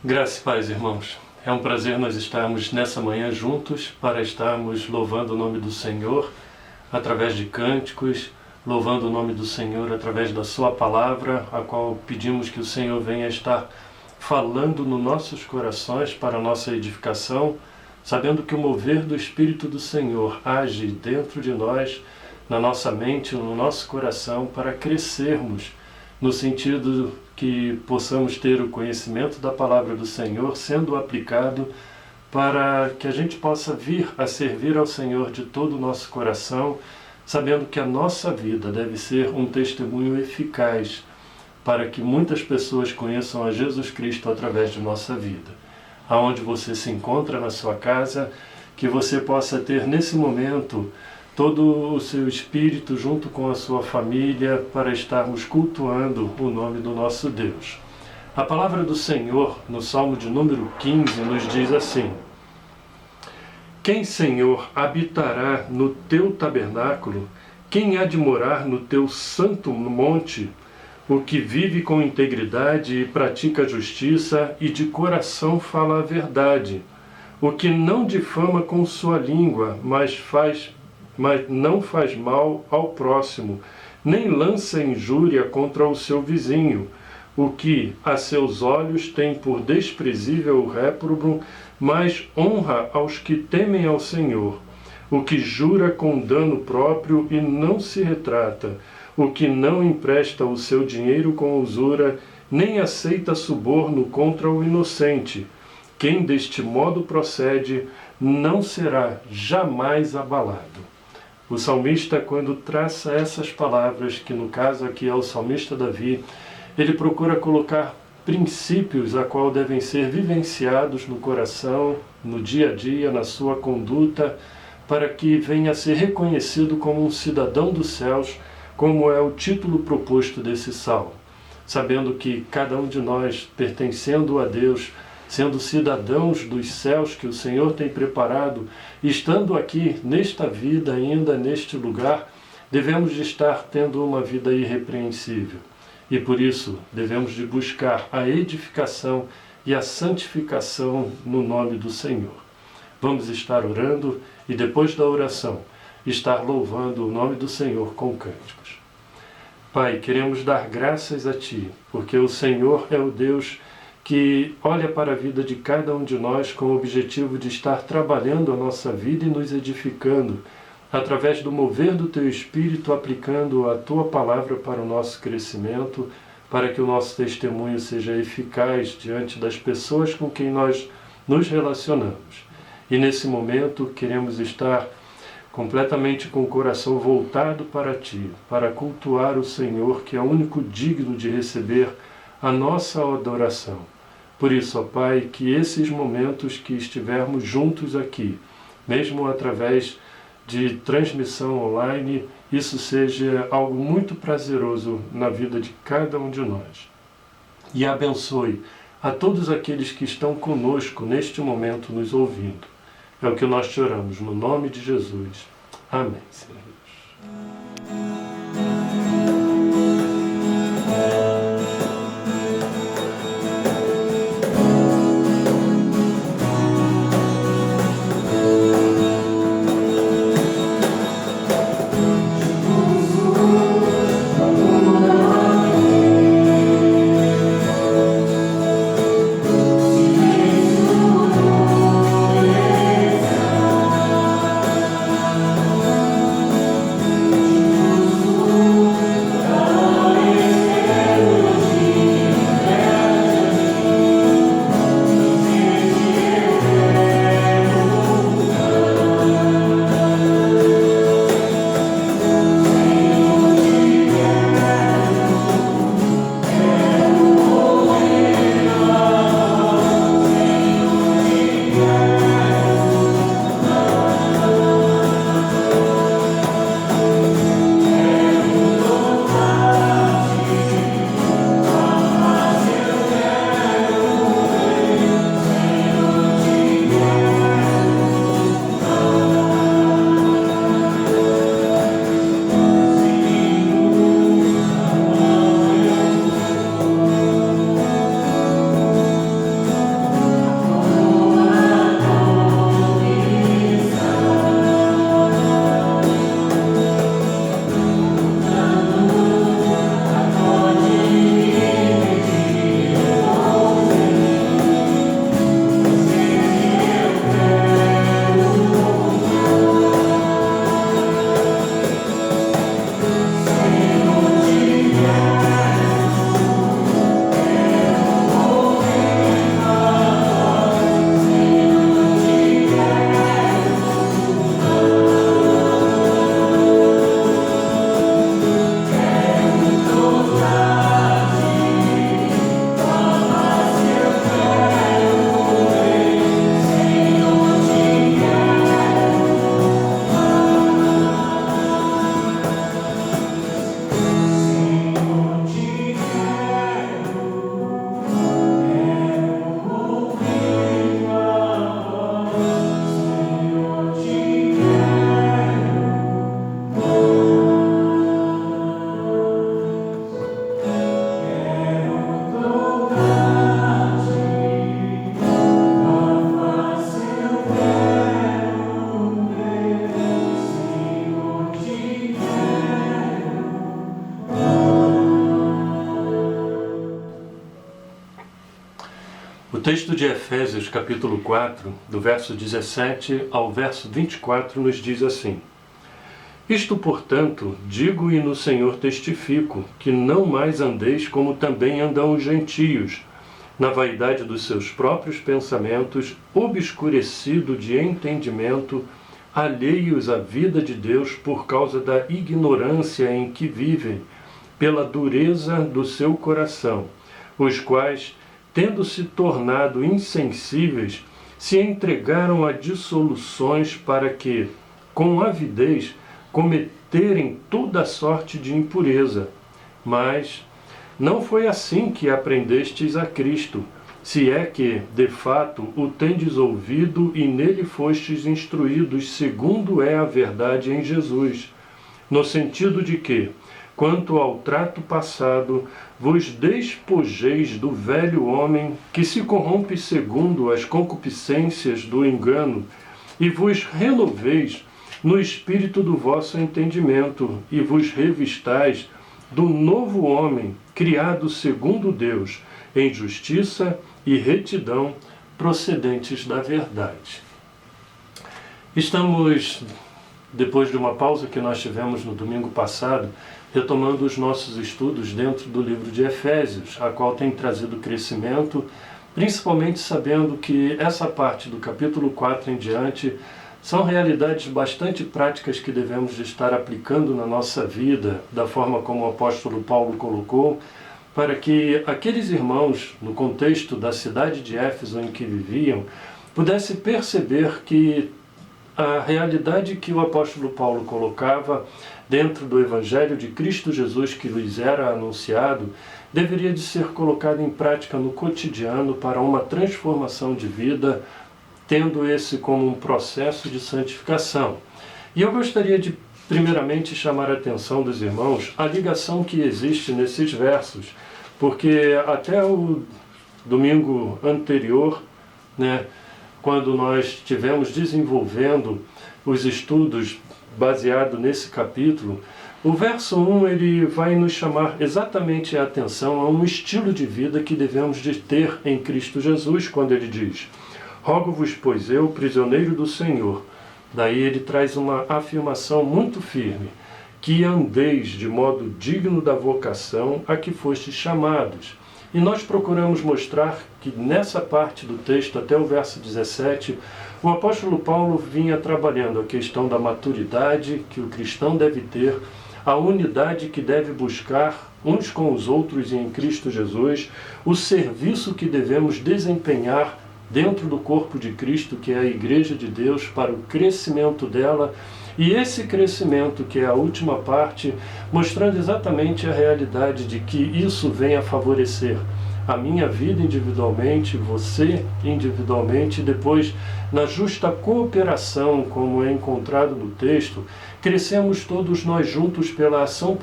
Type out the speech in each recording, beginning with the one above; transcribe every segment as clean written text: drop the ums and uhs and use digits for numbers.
Graças e paz, irmãos. É um prazer nós estarmos nessa manhã juntos para estarmos louvando o nome do Senhor através de cânticos, louvando o nome do Senhor através da sua palavra, a qual pedimos que o Senhor venha estar falando nos nossos corações para a nossa edificação, sabendo que o mover do Espírito do Senhor age dentro de nós, na nossa mente, no nosso coração, para crescermos no sentido que possamos ter o conhecimento da palavra do Senhor sendo aplicado para que a gente possa vir a servir ao Senhor de todo o nosso coração, sabendo que a nossa vida deve ser um testemunho eficaz para que muitas pessoas conheçam a Jesus Cristo através de nossa vida. Aonde você se encontra na sua casa, que você possa ter nesse momento todo o seu espírito junto com a sua família para estarmos cultuando o nome do nosso Deus. A palavra do Senhor, no Salmo de número 15, nos diz assim: Quem, Senhor, habitará no teu tabernáculo? Quem há de morar no teu santo monte? O que vive com integridade e pratica a justiça e de coração fala a verdade. O que não difama com sua língua, mas não faz mal ao próximo, nem lança injúria contra o seu vizinho, o que a seus olhos tem por desprezível o réprobo, mas honra aos que temem ao Senhor, o que jura com dano próprio e não se retrata, o que não empresta o seu dinheiro com usura, nem aceita suborno contra o inocente. Quem deste modo procede não será jamais abalado. O salmista, quando traça essas palavras, que no caso aqui é o salmista Davi, ele procura colocar princípios a qual devem ser vivenciados no coração, no dia a dia, na sua conduta, para que venha a ser reconhecido como um cidadão dos céus, como é o título proposto desse salmo. Sabendo que cada um de nós, pertencendo a Deus, sendo cidadãos dos céus que o Senhor tem preparado, estando aqui nesta vida, ainda neste lugar, devemos de estar tendo uma vida irrepreensível. E por isso devemos de buscar a edificação e a santificação no nome do Senhor. Vamos estar orando e depois da oração, estar louvando o nome do Senhor com cânticos. Pai, queremos dar graças a Ti, porque o Senhor é o Deus que olha para a vida de cada um de nós com o objetivo de estar trabalhando a nossa vida e nos edificando, através do mover do Teu Espírito, aplicando a Tua palavra para o nosso crescimento, para que o nosso testemunho seja eficaz diante das pessoas com quem nós nos relacionamos. E nesse momento queremos estar completamente com o coração voltado para Ti, para cultuar o Senhor, que é o único digno de receber a nossa adoração. Por isso, ó Pai, que esses momentos que estivermos juntos aqui, mesmo através de transmissão online, isso seja algo muito prazeroso na vida de cada um de nós. E abençoe a todos aqueles que estão conosco neste momento nos ouvindo. É o que nós te oramos, no nome de Jesus. Amém, Senhor Deus. O texto de Efésios, capítulo 4, do verso 17 ao verso 24, nos diz assim: Isto, portanto, digo e no Senhor testifico, que não mais andeis como também andam os gentios, na vaidade dos seus próprios pensamentos, obscurecido de entendimento, alheios à vida de Deus por causa da ignorância em que vivem, pela dureza do seu coração, os quais, tendo se tornado insensíveis, se entregaram a dissoluções para que, com avidez, cometerem toda sorte de impureza. Mas não foi assim que aprendestes a Cristo, se é que, de fato, o tendes ouvido e nele fostes instruídos, segundo é a verdade em Jesus, no sentido de que, quanto ao trato passado, vos despojeis do velho homem que se corrompe segundo as concupiscências do engano, e vos renoveis no espírito do vosso entendimento, e vos revistais do novo homem, criado segundo Deus, em justiça e retidão, procedentes da verdade. Estamos, depois de uma pausa que nós tivemos no domingo passado, retomando os nossos estudos dentro do livro de Efésios, a qual tem trazido crescimento, principalmente sabendo que essa parte do capítulo 4 em diante são realidades bastante práticas que devemos de estar aplicando na nossa vida, da forma como o apóstolo Paulo colocou, para que aqueles irmãos, no contexto da cidade de Éfeso em que viviam, pudessem perceber que a realidade que o apóstolo Paulo colocava dentro do Evangelho de Cristo Jesus que lhes era anunciado, deveria de ser colocado em prática no cotidiano para uma transformação de vida, tendo esse como um processo de santificação. E eu gostaria de, primeiramente, chamar a atenção dos irmãos à ligação que existe nesses versos, porque até o domingo anterior, quando nós estivemos desenvolvendo os estudos baseado nesse capítulo, o verso 1 ele vai nos chamar exatamente a atenção a um estilo de vida que devemos de ter em Cristo Jesus, quando ele diz: Rogo-vos, pois eu, prisioneiro do Senhor. Daí ele traz uma afirmação muito firme, que andeis de modo digno da vocação a que fostes chamados. E nós procuramos mostrar que nessa parte do texto, até o verso 17, o apóstolo Paulo vinha trabalhando a questão da maturidade que o cristão deve ter, a unidade que deve buscar uns com os outros em Cristo Jesus, o serviço que devemos desempenhar dentro do corpo de Cristo, que é a Igreja de Deus, para o crescimento dela, e esse crescimento, que é a última parte, mostrando exatamente a realidade de que isso vem a favorecer a minha vida individualmente, você individualmente, e depois, na justa cooperação, como é encontrado no texto, crescemos todos nós juntos pela ação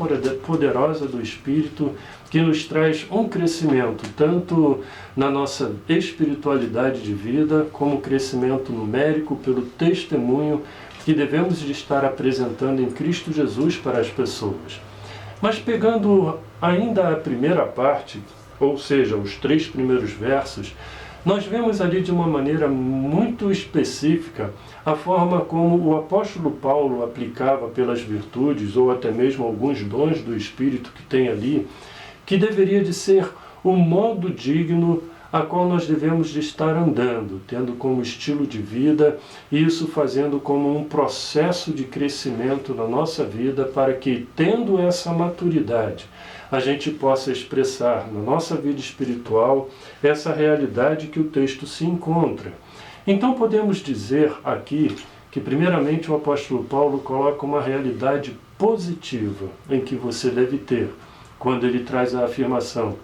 poderosa do Espírito, que nos traz um crescimento, tanto na nossa espiritualidade de vida, como crescimento numérico pelo testemunho que devemos de estar apresentando em Cristo Jesus para as pessoas. Mas pegando ainda a primeira parte, ou seja, os 3 primeiros versos, nós vemos ali de uma maneira muito específica a forma como o apóstolo Paulo aplicava pelas virtudes, ou até mesmo alguns dons do Espírito que tem ali, que deveria de ser o modo digno a qual nós devemos de estar andando, tendo como estilo de vida, e isso fazendo como um processo de crescimento na nossa vida, para que, tendo essa maturidade, a gente possa expressar na nossa vida espiritual essa realidade que o texto se encontra. Então podemos dizer aqui que primeiramente o apóstolo Paulo coloca uma realidade positiva em que você deve ter, quando ele traz a afirmação: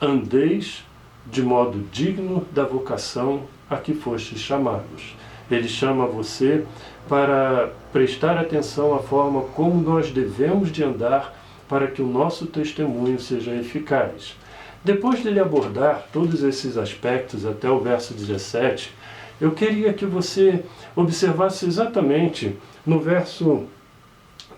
andeis de modo digno da vocação a que fostes chamados. Ele chama você para prestar atenção à forma como nós devemos de andar para que o nosso testemunho seja eficaz. Depois dele abordar todos esses aspectos até o verso 17, eu queria que você observasse exatamente no verso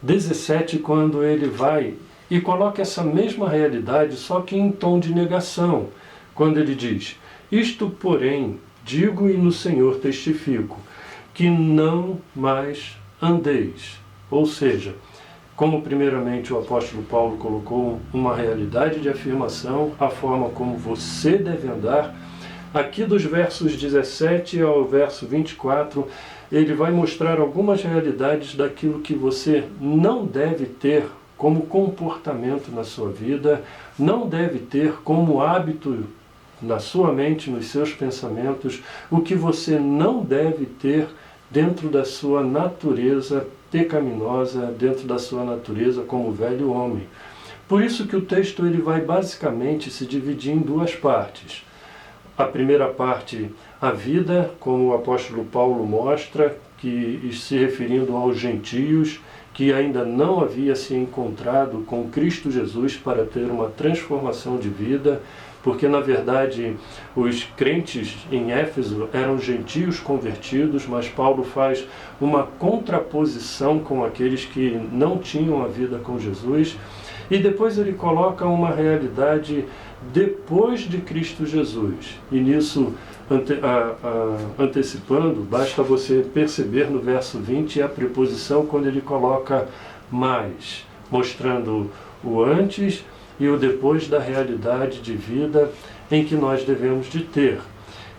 17, quando ele vai e coloca essa mesma realidade, só que em tom de negação, quando ele diz: Isto, porém, digo e no Senhor testifico, que não mais andeis. Ou seja, como primeiramente o apóstolo Paulo colocou uma realidade de afirmação, a forma como você deve andar, aqui dos versos 17 ao verso 24, ele vai mostrar algumas realidades daquilo que você não deve ter como comportamento na sua vida, não deve ter como hábito na sua mente, nos seus pensamentos, o que você não deve ter dentro da sua natureza pecaminosa, dentro da sua natureza como velho homem. Por isso que o texto ele vai basicamente se dividir em duas partes. A primeira parte, a vida, como o apóstolo Paulo mostra, que se referindo aos gentios, que ainda não havia se encontrado com Cristo Jesus para ter uma transformação de vida, porque na verdade os crentes em Éfeso eram gentios convertidos, mas Paulo faz uma contraposição com aqueles que não tinham a vida com Jesus, e depois ele coloca uma realidade depois de Cristo Jesus. E nisso, antecipando, basta você perceber no verso 20 a preposição quando ele coloca mais, mostrando o antes e o depois da realidade de vida em que nós devemos de ter.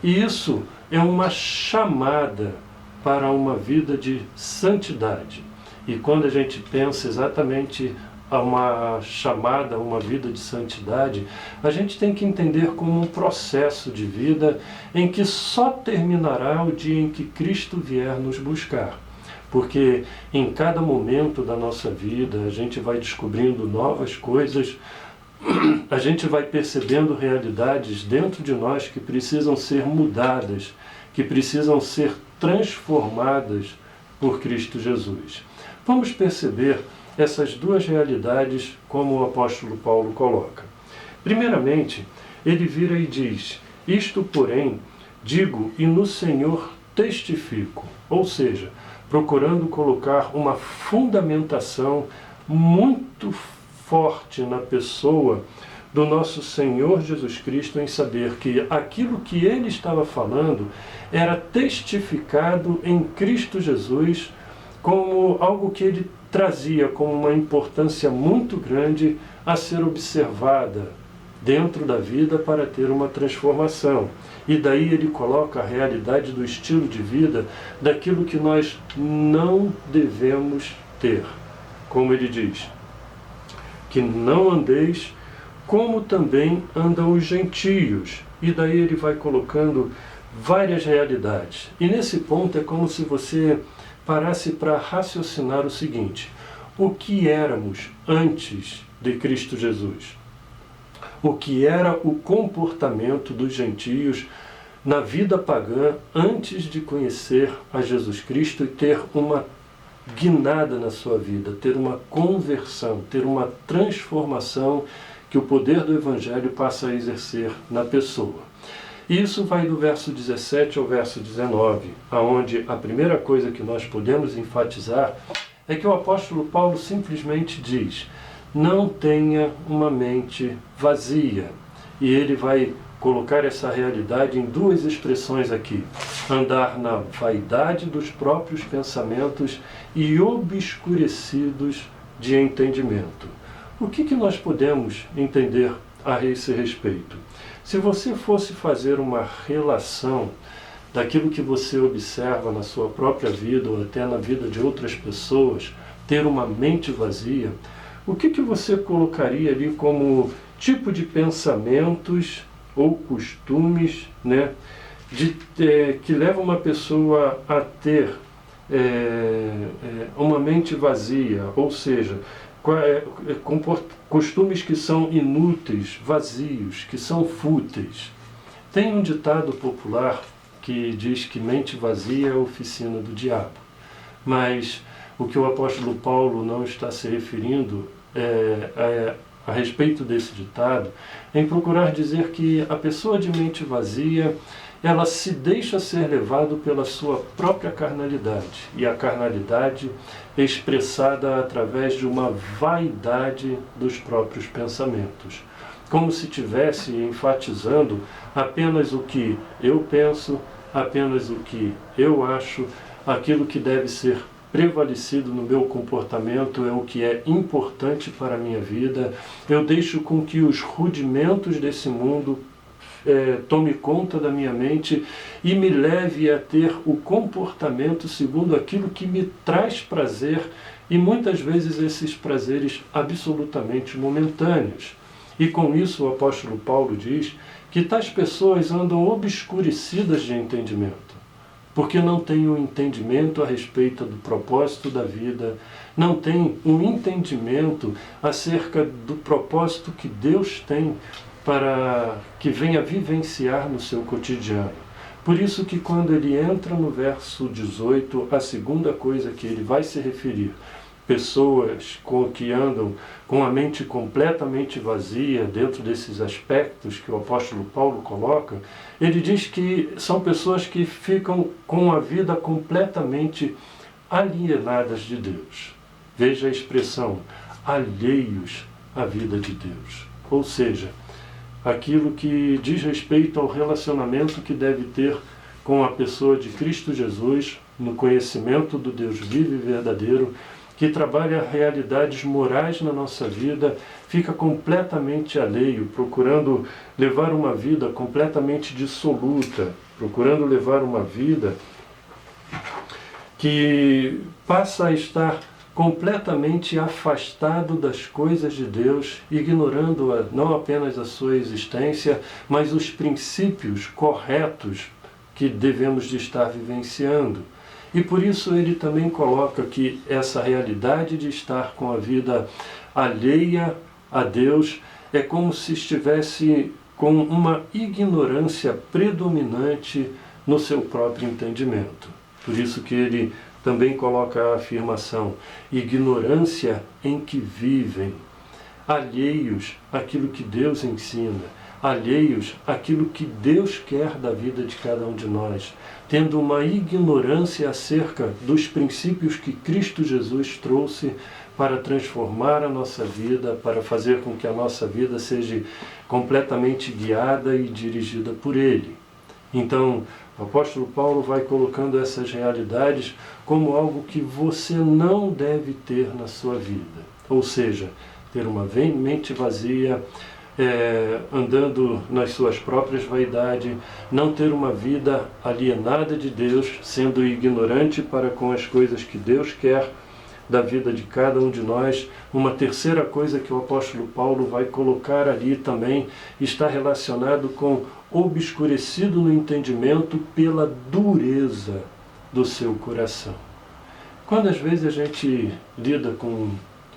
E isso é uma chamada para uma vida de santidade. E quando a gente pensa exatamente a uma chamada, a uma vida de santidade, a gente tem que entender como um processo de vida em que só terminará o dia em que Cristo vier nos buscar. Porque em cada momento da nossa vida a gente vai descobrindo novas coisas, a gente vai percebendo realidades dentro de nós que precisam ser mudadas, que precisam ser transformadas por Cristo Jesus. Vamos perceber essas duas realidades como o apóstolo Paulo coloca. Primeiramente, ele vira e diz: isto, porém, digo e no Senhor testifico. Ou seja, procurando colocar uma fundamentação muito forte na pessoa do nosso Senhor Jesus Cristo, em saber que aquilo que ele estava falando era testificado em Cristo Jesus como algo que ele trazia como uma importância muito grande a ser observada dentro da vida para ter uma transformação. E daí ele coloca a realidade do estilo de vida daquilo que nós não devemos ter. Como ele diz, que não andeis como também andam os gentios. E daí ele vai colocando várias realidades. E nesse ponto é como se você parasse para raciocinar o seguinte: o que éramos antes de Cristo Jesus? O que era o comportamento dos gentios na vida pagã antes de conhecer a Jesus Cristo e ter uma guinada na sua vida, ter uma conversão, ter uma transformação que o poder do Evangelho passa a exercer na pessoa. Isso vai do verso 17 ao verso 19, aonde a primeira coisa que nós podemos enfatizar é que o apóstolo Paulo simplesmente diz: não tenha uma mente vazia. E ele vai colocar essa realidade em duas expressões aqui: andar na vaidade dos próprios pensamentos e obscurecidos de entendimento. O que nós podemos entender a esse respeito? Se você fosse fazer uma relação daquilo que você observa na sua própria vida ou até na vida de outras pessoas, ter uma mente vazia, o que você colocaria ali como tipo de pensamentos ou costumes, né, que levam uma pessoa a ter uma mente vazia, ou seja, costumes que são inúteis, vazios, que são fúteis? Tem um ditado popular que diz que mente vazia é a oficina do diabo. Mas o que o apóstolo Paulo não está se referindo a respeito desse ditado, em procurar dizer que a pessoa de mente vazia, ela se deixa ser levado pela sua própria carnalidade, e a carnalidade é expressada através de uma vaidade dos próprios pensamentos. como se estivesse enfatizando apenas o que eu penso, apenas o que eu acho, aquilo que deve ser prevalecido no meu comportamento é o que é importante para a minha vida. Eu deixo com que os rudimentos desse mundo tome conta da minha mente e me leve a ter o comportamento segundo aquilo que me traz prazer, e muitas vezes esses prazeres absolutamente momentâneos. E com isso o apóstolo Paulo diz que tais pessoas andam obscurecidas de entendimento, porque não têm um entendimento a respeito do propósito da vida, não têm um entendimento acerca do propósito que Deus tem para que venha vivenciar no seu cotidiano. Por isso que quando ele entra no verso 18, a segunda coisa que ele vai se referir, pessoas que andam com a mente completamente vazia dentro desses aspectos que o apóstolo Paulo coloca, ele diz que são pessoas que ficam com a vida completamente alienadas de Deus. Veja a expressão, alheios à vida de Deus. Ou seja, aquilo que diz respeito ao relacionamento que deve ter com a pessoa de Cristo Jesus, no conhecimento do Deus vivo e verdadeiro, que trabalha realidades morais na nossa vida, fica completamente alheio, procurando levar uma vida completamente dissoluta, procurando levar uma vida que passa a estar completamente afastado das coisas de Deus, ignorando não apenas a sua existência, mas os princípios corretos que devemos de estar vivenciando. E por isso ele também coloca que essa realidade de estar com a vida alheia a Deus é como se estivesse com uma ignorância predominante no seu próprio entendimento. Por isso que ele também coloca a afirmação, ignorância em que vivem, alheios àquilo que Deus ensina, alheios àquilo que Deus quer da vida de cada um de nós, tendo uma ignorância acerca dos princípios que Cristo Jesus trouxe para transformar a nossa vida, para fazer com que a nossa vida seja completamente guiada e dirigida por Ele. Então, o apóstolo Paulo vai colocando essas realidades como algo que você não deve ter na sua vida. Ou seja, ter uma mente vazia, andando nas suas próprias vaidades, não ter uma vida alienada de Deus, sendo ignorante para com as coisas que Deus quer da vida de cada um de nós. Uma terceira coisa que o apóstolo Paulo vai colocar ali também está relacionado com obscurecido no entendimento pela dureza do seu coração. Quando às vezes a gente lida com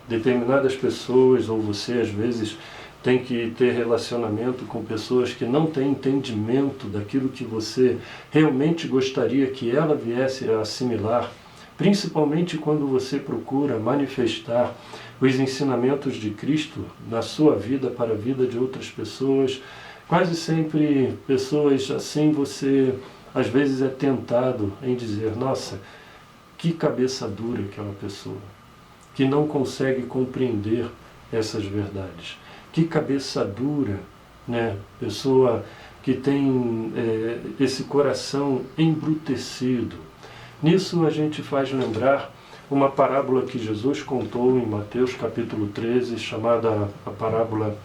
determinadas pessoas, ou você às vezes tem que ter relacionamento com pessoas que não têm entendimento daquilo que você realmente gostaria que ela viesse a assimilar, principalmente quando você procura manifestar os ensinamentos de Cristo na sua vida para a vida de outras pessoas, quase sempre pessoas assim você às vezes é tentado em dizer, nossa, que cabeça dura aquela pessoa, que não consegue compreender essas verdades. Que cabeça dura, né? Pessoa que tem esse coração embrutecido. Nisso a gente faz lembrar uma parábola que Jesus contou em Mateus capítulo 13, chamada a parábola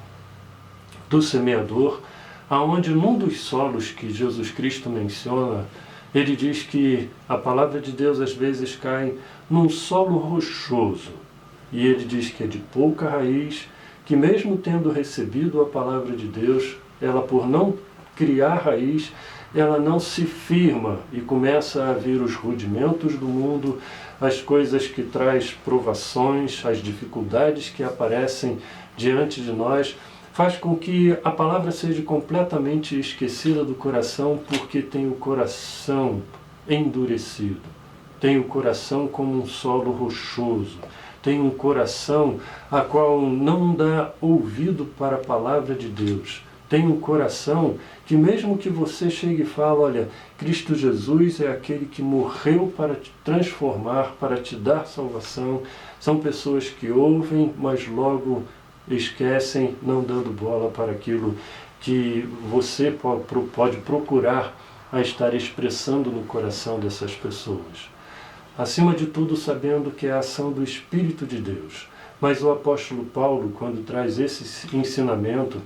do semeador, aonde num dos solos que Jesus Cristo menciona, ele diz que a palavra de Deus às vezes cai num solo rochoso. E ele diz que é de pouca raiz, que mesmo tendo recebido a palavra de Deus, ela por não criar raiz, ela não se firma e começa a vir os rudimentos do mundo, as coisas que traz provações, as dificuldades que aparecem diante de nós, faz com que a palavra seja completamente esquecida do coração, porque tem o coração endurecido, tem o coração como um solo rochoso, tem um coração a qual não dá ouvido para a palavra de Deus. Tem um coração que mesmo que você chegue e fale, olha, Cristo Jesus é aquele que morreu para te transformar, para te dar salvação, são pessoas que ouvem, mas logo esquecem, não dando bola para aquilo que você pode procurar a estar expressando no coração dessas pessoas. Acima de tudo, sabendo que é a ação do Espírito de Deus. Mas o apóstolo Paulo, quando traz esse ensinamento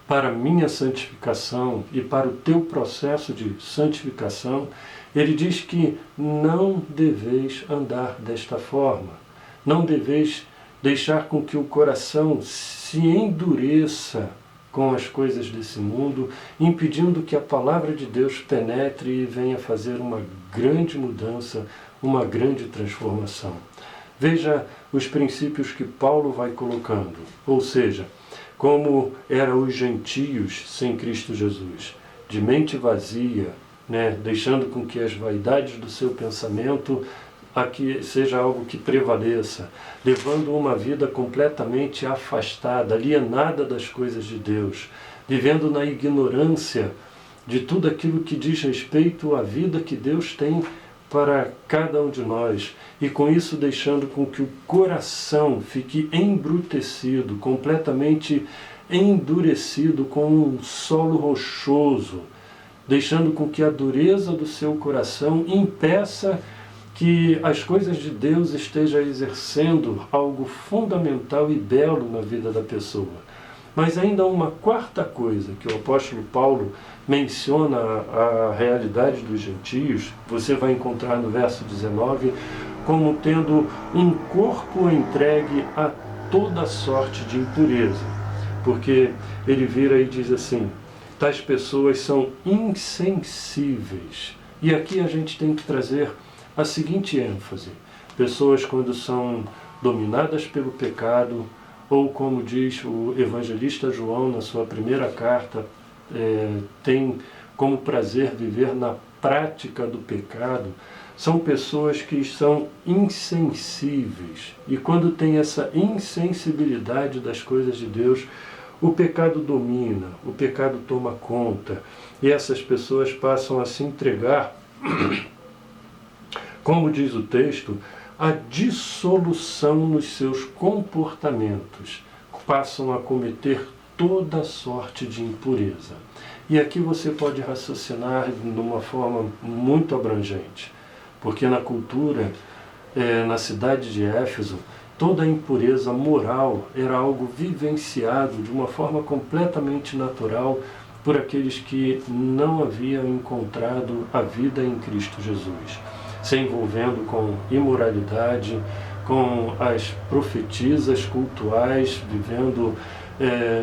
para a minha santificação e para o teu processo de santificação, ele diz que não deveis andar desta forma. Não deveis deixar com que o coração se endureça com as coisas desse mundo, impedindo que a palavra de Deus penetre e venha fazer uma grande mudança, uma grande transformação. Veja os princípios que Paulo vai colocando, ou seja, como eram os gentios sem Cristo Jesus, de mente vazia, deixando com que as vaidades do seu pensamento seja algo que prevaleça, levando uma vida completamente afastada, alienada das coisas de Deus, vivendo na ignorância de tudo aquilo que diz respeito à vida que Deus tem para cada um de nós, e com isso deixando com que o coração fique embrutecido, completamente endurecido, como um solo rochoso, deixando com que a dureza do seu coração impeça que as coisas de Deus estejam exercendo algo fundamental e belo na vida da pessoa. Mas ainda uma quarta coisa que o apóstolo Paulo menciona a realidade dos gentios, você vai encontrar no verso 19, como tendo um corpo entregue a toda sorte de impureza. Porque ele vira e diz assim, tais pessoas são insensíveis. E aqui a gente tem que trazer a seguinte ênfase. Pessoas quando são dominadas pelo pecado, ou como diz o evangelista João na sua primeira carta, tem como prazer viver na prática do pecado, são pessoas que são insensíveis. E quando tem essa insensibilidade das coisas de Deus, o pecado domina, o pecado toma conta, e essas pessoas passam a se entregar, como diz o texto, a dissolução nos seus comportamentos, passam a cometer toda sorte de impureza. E aqui você pode raciocinar de uma forma muito abrangente, porque na cultura, na cidade de Éfeso, toda a impureza moral era algo vivenciado de uma forma completamente natural por aqueles que não haviam encontrado a vida em Cristo Jesus, se envolvendo com imoralidade, com as profetisas cultuais, vivendo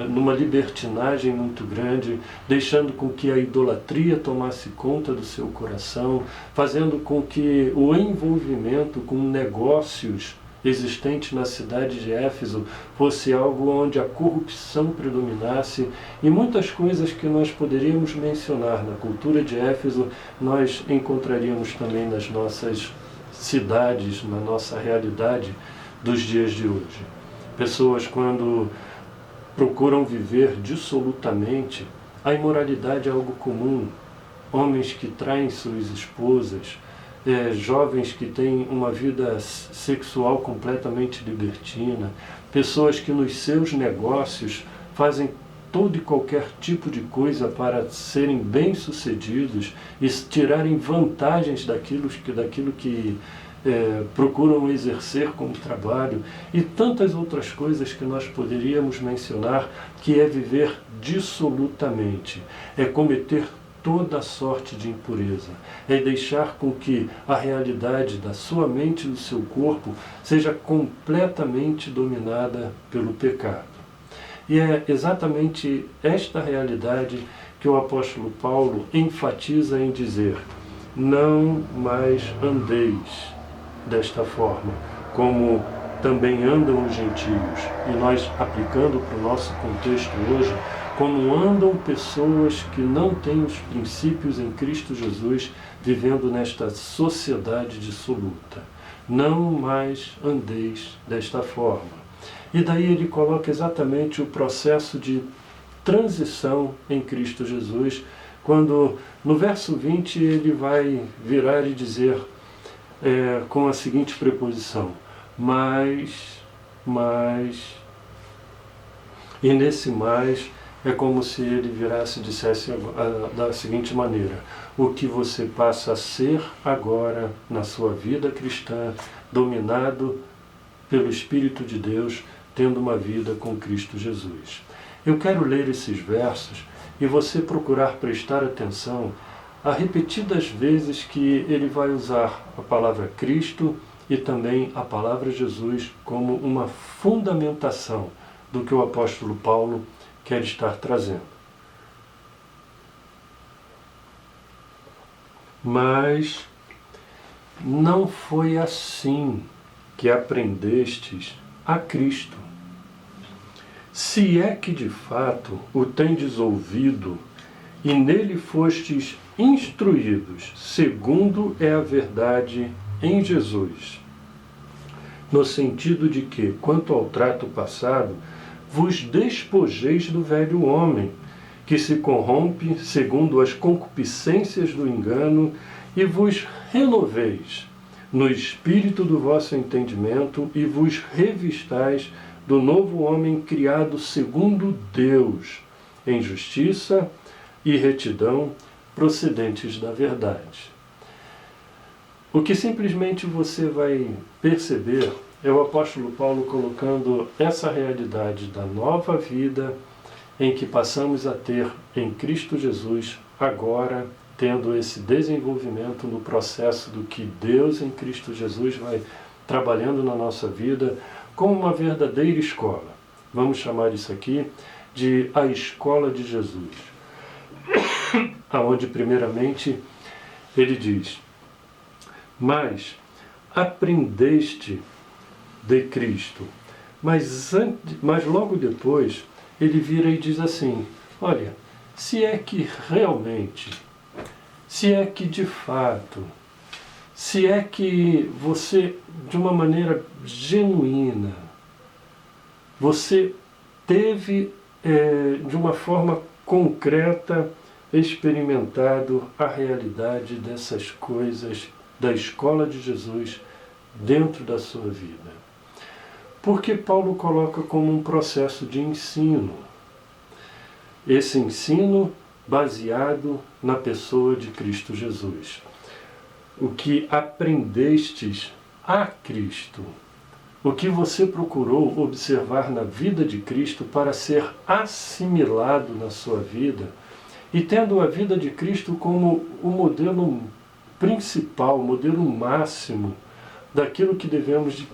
numa libertinagem muito grande, deixando com que a idolatria tomasse conta do seu coração, fazendo com que o envolvimento com negócios existentes na cidade de Éfeso fosse algo onde a corrupção predominasse, e muitas coisas que nós poderíamos mencionar na cultura de Éfeso, nós encontraríamos também nas nossas cidades, na nossa realidade dos dias de hoje. Pessoas quando procuram viver dissolutamente, a imoralidade é algo comum. Homens que traem suas esposas, jovens que têm uma vida sexual completamente libertina, pessoas que nos seus negócios fazem todo e qualquer tipo de coisa para serem bem-sucedidos e tirarem vantagens daquilo que procuram exercer como trabalho, e tantas outras coisas que nós poderíamos mencionar, que é viver dissolutamente, é cometer toda sorte de impureza, é deixar com que a realidade da sua mente e do seu corpo seja completamente dominada pelo pecado. E é exatamente esta realidade que o apóstolo Paulo enfatiza em dizer: não mais andeis desta forma, como também andam os gentios. E nós, aplicando para o nosso contexto hoje, como andam pessoas que não têm os princípios em Cristo Jesus, vivendo nesta sociedade dissoluta. Não mais andeis desta forma. E daí ele coloca exatamente o processo de transição em Cristo Jesus, quando no verso 20 ele vai virar e dizer com a seguinte preposição: mas, E nesse mais é como se ele virasse e dissesse da seguinte maneira: o que você passa a ser agora na sua vida cristã, dominado pelo Espírito de Deus, tendo uma vida com Cristo Jesus. Eu quero ler esses versos e você procurar prestar atenção a repetidas vezes que ele vai usar a palavra Cristo e também a palavra Jesus como uma fundamentação do que o apóstolo Paulo quer estar trazendo. Mas não foi assim que aprendestes a Cristo. Se é que de fato o tendes ouvido e nele fostes instruídos, segundo é a verdade em Jesus, no sentido de que, quanto ao trato passado, vos despojeis do velho homem, que se corrompe segundo as concupiscências do engano, e vos renoveis no espírito do vosso entendimento, e vos revistais do novo homem criado segundo Deus, em justiça e retidão procedentes da verdade. O que simplesmente você vai perceber é o apóstolo Paulo colocando essa realidade da nova vida em que passamos a ter em Cristo Jesus, agora tendo esse desenvolvimento no processo do que Deus em Cristo Jesus vai trabalhando na nossa vida como uma verdadeira escola. Vamos chamar isso aqui de a escola de Jesus. Aonde primeiramente ele diz: mas aprendeste de Cristo. Mas logo depois ele vira e diz assim: olha, se é que realmente, se é que de fato, se é que você, de uma maneira genuína, você teve de uma forma concreta experimentado a realidade dessas coisas da escola de Jesus dentro da sua vida. Porque Paulo coloca como um processo de ensino. Esse ensino baseado na pessoa de Cristo Jesus. O que aprendestes a Cristo. O que você procurou observar na vida de Cristo para ser assimilado na sua vida, e tendo a vida de Cristo como o modelo principal, o modelo máximo daquilo que devemos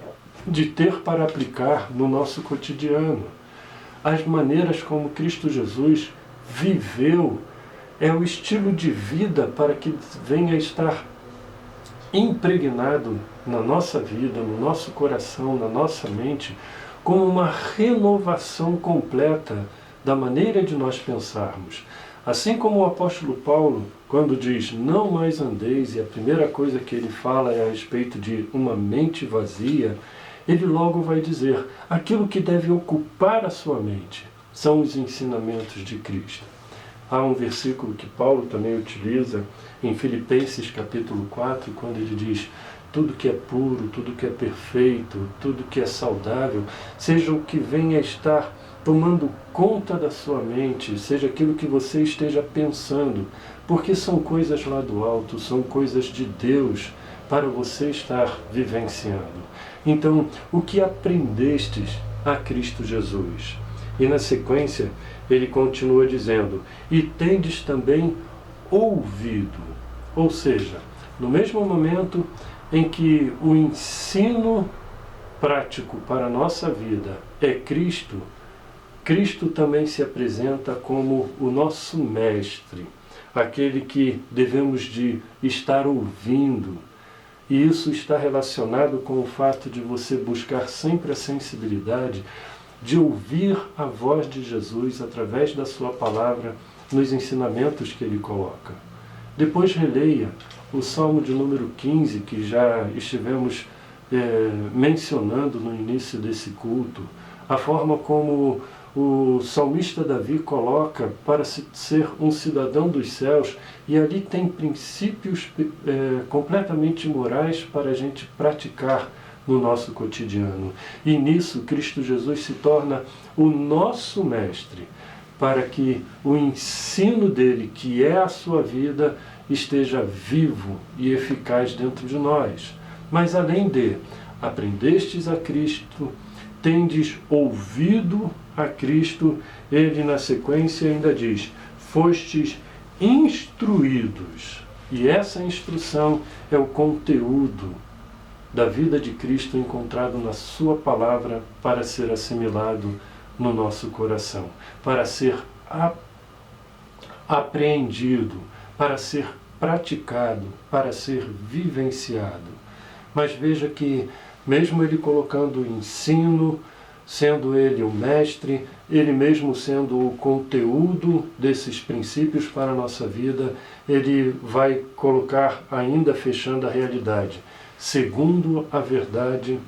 de ter para aplicar no nosso cotidiano. As maneiras como Cristo Jesus viveu é o estilo de vida para que venha a estar impregnado na nossa vida, no nosso coração, na nossa mente, como uma renovação completa da maneira de nós pensarmos. Assim como o apóstolo Paulo, quando diz não mais andeis, e a primeira coisa que ele fala é a respeito de uma mente vazia, ele logo vai dizer, aquilo que deve ocupar a sua mente são os ensinamentos de Cristo. Há um versículo que Paulo também utiliza em Filipenses capítulo 4, quando ele diz, tudo que é puro, tudo que é perfeito, tudo que é saudável, seja o que venha a estar tomando conta da sua mente, seja aquilo que você esteja pensando, porque são coisas lá do alto, são coisas de Deus para você estar vivenciando. Então, o que aprendestes a Cristo Jesus? E na sequência, ele continua dizendo, e tendes também ouvido. Ou seja, no mesmo momento em que o ensino prático para a nossa vida é Cristo, Cristo também se apresenta como o nosso mestre, aquele que devemos de estar ouvindo. E isso está relacionado com o fato de você buscar sempre a sensibilidade de ouvir a voz de Jesus através da sua palavra nos ensinamentos que ele coloca. Depois releia o Salmo de número 15, que já estivemos mencionando no início desse culto, a forma como o salmista Davi coloca para ser um cidadão dos céus, e ali tem princípios completamente morais para a gente praticar no nosso cotidiano. E nisso Cristo Jesus se torna o nosso mestre, para que o ensino dele, que é a sua vida, esteja vivo e eficaz dentro de nós. Mas além de aprendestes a Cristo, tendes ouvido a Cristo, ele na sequência ainda diz, fostes instruídos. E essa instrução é o conteúdo da vida de Cristo encontrado na sua palavra para ser assimilado no nosso coração, para ser apreendido, para ser praticado, para ser vivenciado. Mas veja que, mesmo ele colocando o ensino, sendo ele o mestre, ele mesmo sendo o conteúdo desses princípios para a nossa vida, ele vai colocar, ainda fechando a realidade, segundo a verdade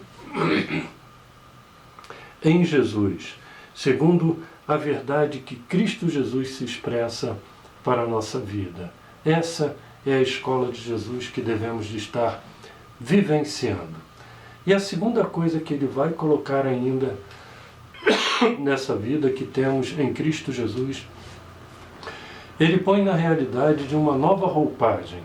em Jesus, segundo a verdade que Cristo Jesus se expressa para a nossa vida. Essa é a escola de Jesus que devemos de estar vivenciando. E a segunda coisa que ele vai colocar ainda nessa vida que temos em Cristo Jesus, ele põe na realidade de uma nova roupagem,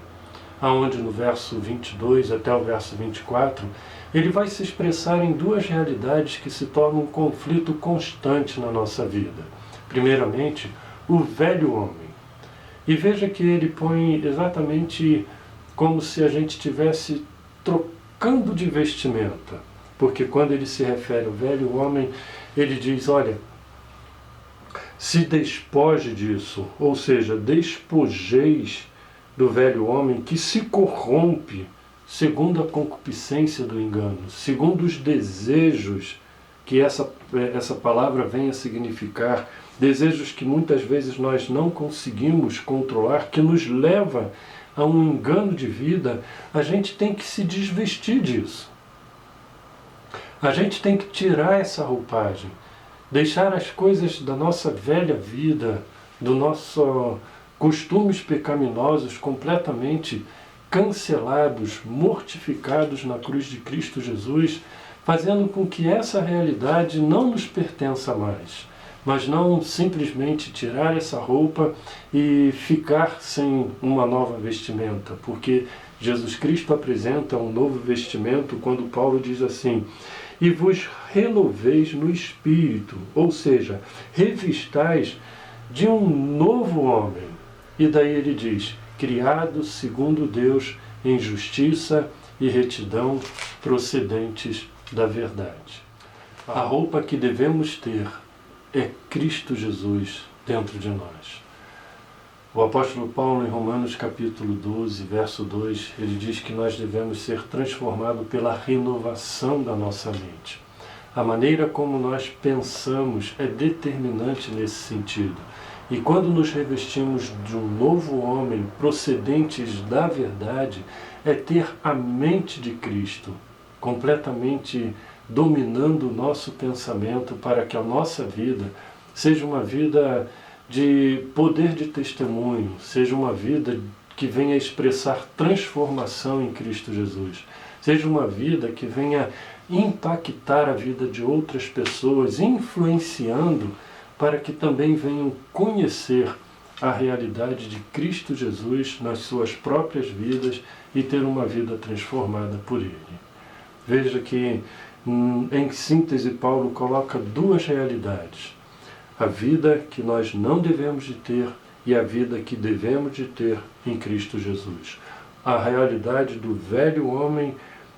aonde no verso 22 até o verso 24, ele vai se expressar em duas realidades que se tornam um conflito constante na nossa vida. Primeiramente, o velho homem. E veja que ele põe exatamente como se a gente estivesse trocando de vestimenta. Porque quando ele se refere ao velho homem, ele diz, olha, se despoje disso, ou seja, despojeis do velho homem que se corrompe segundo a concupiscência do engano, segundo os desejos que essa palavra vem a significar, desejos que muitas vezes nós não conseguimos controlar, que nos leva a um engano de vida. A gente tem que se desvestir disso. A gente tem que tirar essa roupagem, deixar as coisas da nossa velha vida, do nosso costumes pecaminosos completamente cancelados, mortificados na cruz de Cristo Jesus, fazendo com que essa realidade não nos pertença mais, mas não simplesmente tirar essa roupa e ficar sem uma nova vestimenta, porque Jesus Cristo apresenta um novo vestimento quando Paulo diz assim, e vos renoveis no Espírito, ou seja, revistais de um novo homem. E daí ele diz, criado segundo Deus em justiça e retidão procedentes da verdade. A roupa que devemos ter é Cristo Jesus dentro de nós. O apóstolo Paulo, em Romanos capítulo 12, verso 2, ele diz que nós devemos ser transformados pela renovação da nossa mente. A maneira como nós pensamos é determinante nesse sentido. E quando nos revestimos de um novo homem procedentes da verdade, é ter a mente de Cristo completamente dominando o nosso pensamento para que a nossa vida seja uma vida de poder de testemunho, seja uma vida que venha expressar transformação em Cristo Jesus, seja uma vida que venha impactar a vida de outras pessoas, influenciando para que também venham conhecer a realidade de Cristo Jesus nas suas próprias vidas e ter uma vida transformada por Ele. Veja que, em síntese, Paulo coloca duas realidades. A vida que nós não devemos de ter e a vida que devemos de ter em Cristo Jesus. A realidade do velho homem,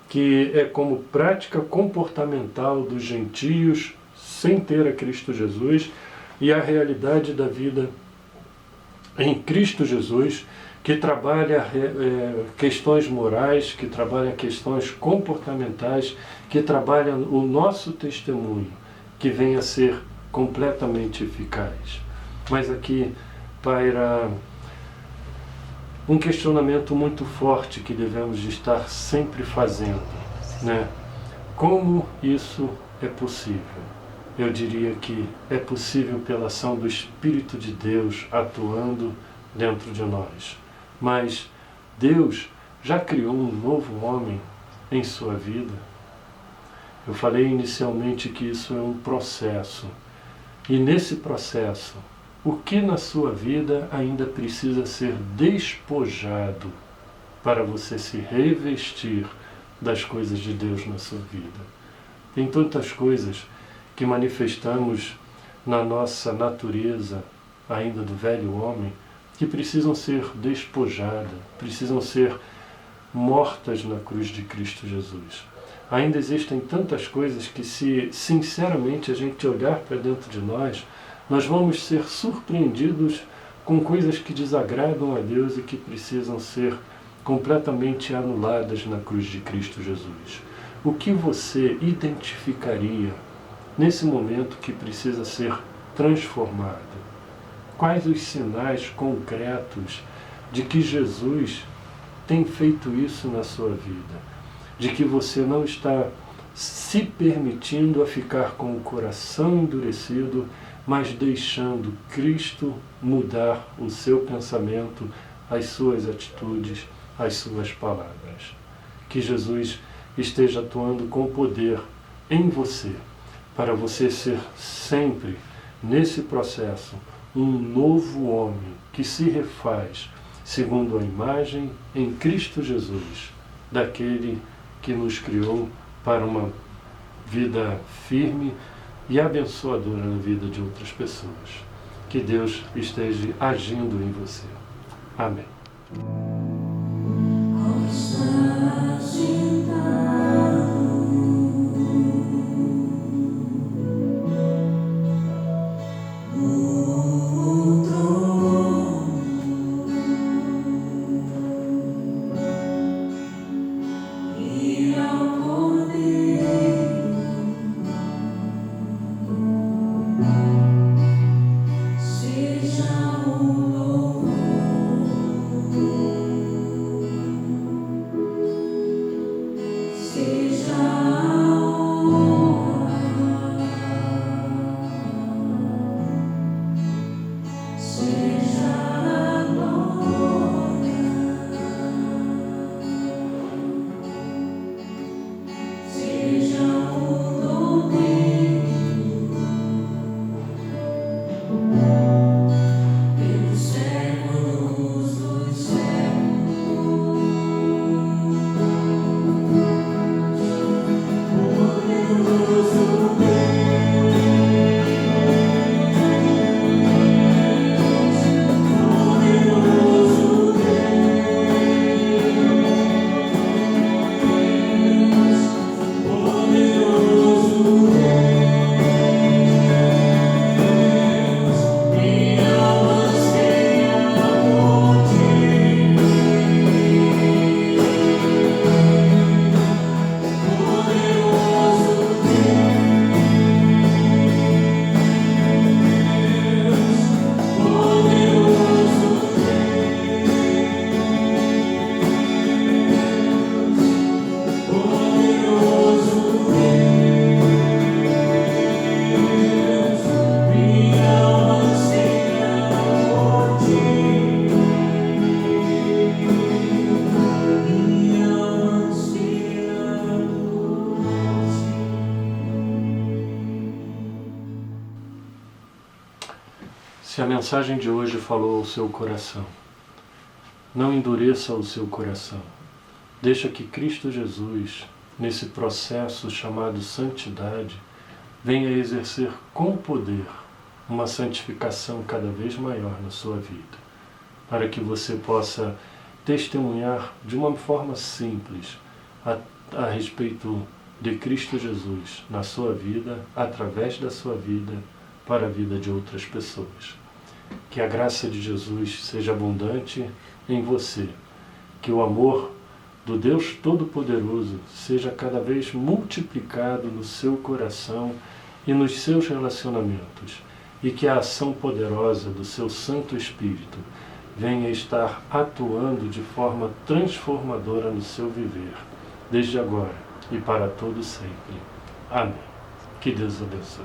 que é como prática comportamental dos gentios sem ter a Cristo Jesus, e a realidade da vida em Cristo Jesus, que trabalha questões morais, que trabalha questões comportamentais, que trabalha o nosso testemunho, que venha a ser completamente eficaz. Mas aqui paira um questionamento muito forte que devemos de estar sempre fazendo, né? Como isso é possível? Eu diria que é possível pela ação do Espírito de Deus atuando dentro de nós. Mas Deus já criou um novo homem em sua vida. Eu falei inicialmente que isso é um processo. E nesse processo, o que na sua vida ainda precisa ser despojado para você se revestir das coisas de Deus na sua vida? Tem tantas coisas que manifestamos na nossa natureza, ainda do velho homem, que precisam ser despojadas, precisam ser mortas na cruz de Cristo Jesus. Ainda existem tantas coisas que, se sinceramente a gente olhar para dentro de nós vamos ser surpreendidos com coisas que desagradam a Deus e que precisam ser completamente anuladas na cruz de Cristo Jesus. O que você identificaria nesse momento que precisa ser transformado? Quais os sinais concretos de que Jesus tem feito isso na sua vida? De que você não está se permitindo a ficar com o coração endurecido, mas deixando Cristo mudar o seu pensamento, as suas atitudes, as suas palavras. Que Jesus esteja atuando com poder em você, para você ser sempre, nesse processo, um novo homem que se refaz segundo a imagem em Cristo Jesus, daquele que nos criou para uma vida firme e abençoadora na vida de outras pessoas. Que Deus esteja agindo em você. Amém. Se a mensagem de hoje falou ao seu coração, não endureça o seu coração. Deixa que Cristo Jesus, nesse processo chamado santidade, venha exercer com poder uma santificação cada vez maior na sua vida, para que você possa testemunhar de uma forma simples a respeito de Cristo Jesus na sua vida, através da sua vida, para a vida de outras pessoas. Que a graça de Jesus seja abundante em você, que o amor do Deus Todo-Poderoso seja cada vez multiplicado no seu coração e nos seus relacionamentos, e que a ação poderosa do seu Santo Espírito venha estar atuando de forma transformadora no seu viver, desde agora e para todo sempre. Amém. Que Deus abençoe.